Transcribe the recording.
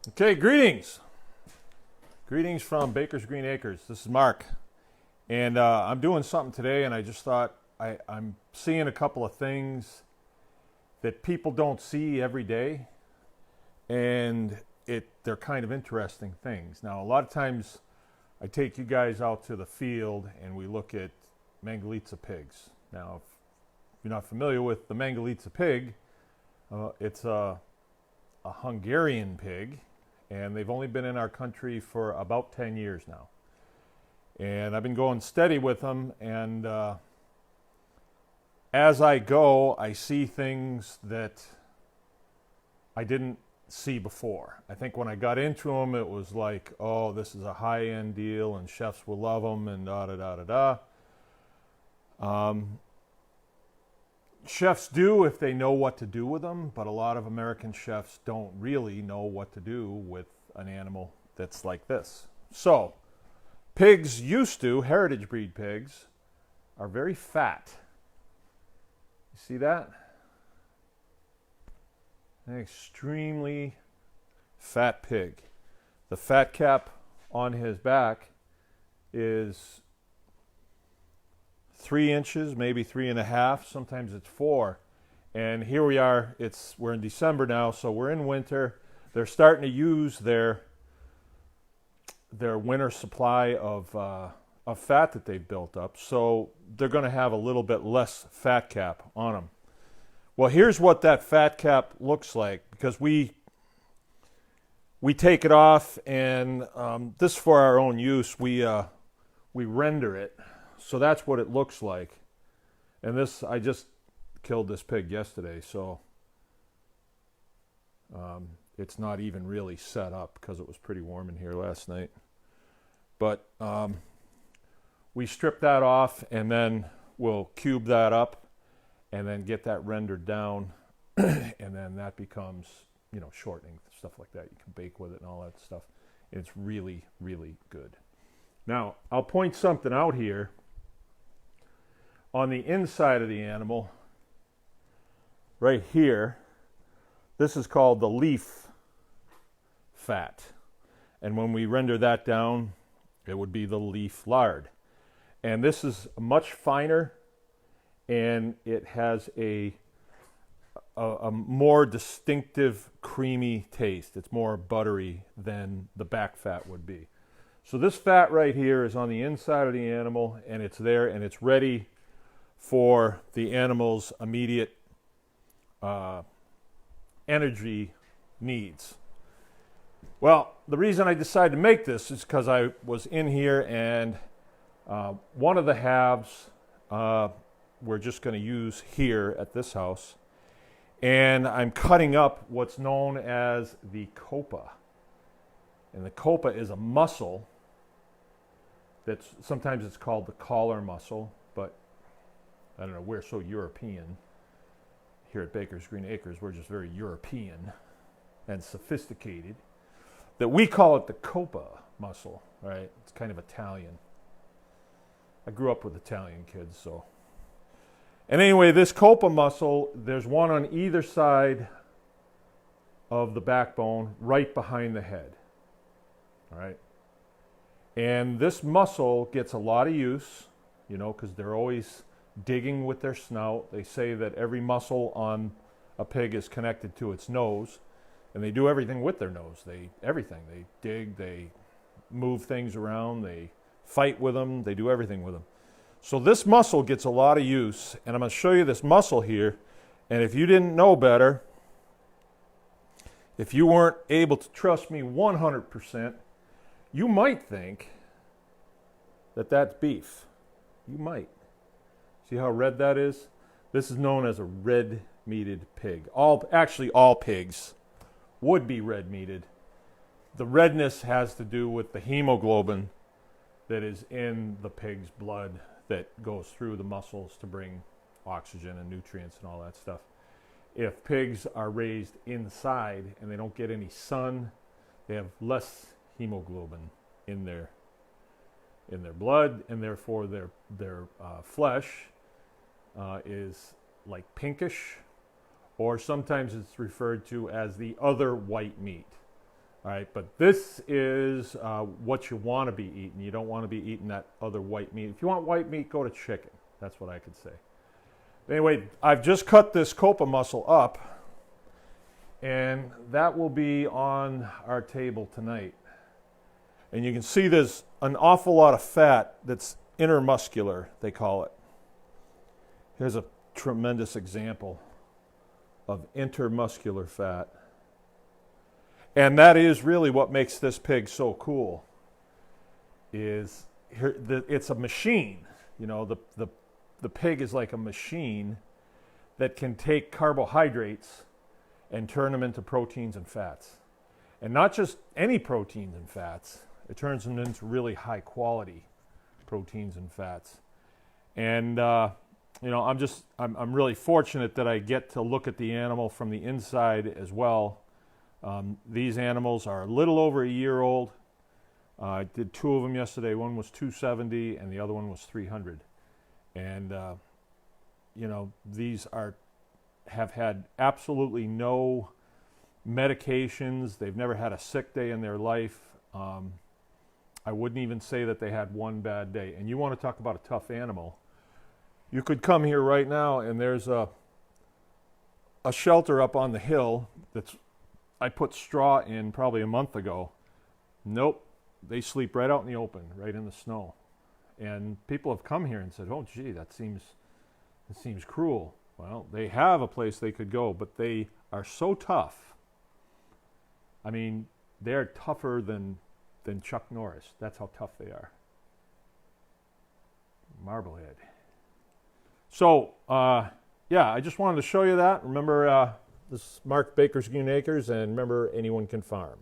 Okay, greetings. Greetings from Baker's Green Acres. This is Mark. And I'm doing something today, and I just thought I'm seeing a couple of things that people don't see every day, and they're kind of interesting things. Now, a lot of times I take you guys out to the field, and we look at Mangalitsa pigs. Now, if you're not familiar with the Mangalitsa pig, it's a Hungarian pig, and they've only been in our country for about 10 years now. And I've been going steady with them, and as I go, I see things that I didn't see before. I think when I got into them, it was like, oh, this is a high-end deal, and chefs will love them, and da-da-da-da-da. Chefs do if they know what to do with them, but a lot of American chefs don't really know what to do with an animal that's like this. So, pigs heritage breed pigs, are very fat. You see that? An extremely fat pig. The fat cap on his back is 3 inches, maybe 3.5. Sometimes it's 4. And here we are. We're in December now, so we're in winter. They're starting to use their winter supply of fat that they've built up. So they're going to have a little bit less fat cap on them. Well, here's what that fat cap looks like, because we take it off, and this is for our own use. We render it. So that's what it looks like. And I just killed this pig yesterday, so it's not even really set up because it was pretty warm in here last night. But we strip that off, and then we'll cube that up and then get that rendered down. And then that becomes, shortening, stuff like that. You can bake with it and all that stuff. And it's really, really good. Now, I'll point something out here. On the inside of the animal, right here, this is called the leaf fat. And when we render that down, it would be the leaf lard. And this is much finer, and it has a more distinctive creamy taste. It's more buttery than the back fat would be. So this fat right here is on the inside of the animal, and it's there, and it's ready for the animal's immediate energy needs. Well, the reason I decided to make this is because I was in here, and one of the halves we're just going to use here at this house, and I'm cutting up what's known as the coppa. And the coppa is a muscle sometimes it's called the collar muscle, but I don't know, we're so European here at Baker's Green Acres. We're just very European and sophisticated that we call it the Coppa muscle, right? It's kind of Italian. I grew up with Italian kids, so. And anyway, this Coppa muscle, there's one on either side of the backbone, right behind the head, all right? And this muscle gets a lot of use, because they're always digging with their snout. They say that every muscle on a pig is connected to its nose, and they do everything with their nose. They dig, they move things around, they fight with them, they do everything with them. So this muscle gets a lot of use, and I'm going to show you this muscle here. And if you didn't know better, if you weren't able to trust me 100%, you might think that that's beef. You might. See how red that is? This is known as a red-meated pig. All pigs would be red-meated. The redness has to do with the hemoglobin that is in the pig's blood that goes through the muscles to bring oxygen and nutrients and all that stuff. If pigs are raised inside and they don't get any sun, they have less hemoglobin in their blood, and therefore their flesh is like pinkish, or sometimes it's referred to as the other white meat. All right, but this is what you want to be eating. You don't want to be eating that other white meat. If you want white meat, go to chicken. That's what I could say. Anyway, I've just cut this Coppa Muscle up, and that will be on our table tonight. And you can see there's an awful lot of fat that's intermuscular, they call it. Here's a tremendous example of intermuscular fat. And that is really what makes this pig so cool. It's a machine. You know, the pig is like a machine that can take carbohydrates and turn them into proteins and fats. And not just any proteins and fats. It turns them into really high quality proteins and fats. And you know, I'm really fortunate that I get to look at the animal from the inside as well. These animals are a little over a year old. I did 2 of them yesterday. One was 270 and the other one was 300. And you know, these have had absolutely no medications. They've never had a sick day in their life. I wouldn't even say that they had one bad day. And you want to talk about a tough animal. You could come here right now and there's a shelter up on the hill that's I put straw in probably a month ago. Nope, they sleep right out in the open, right in the snow. And people have come here and said, "Oh, gee, it seems cruel." Well, they have a place they could go, but they are so tough. I mean, they're tougher than Chuck Norris. That's how tough they are. Marblehead. So, yeah, I just wanted to show you that. Remember, this is Mark Baker's Green Acres, and remember, anyone can farm.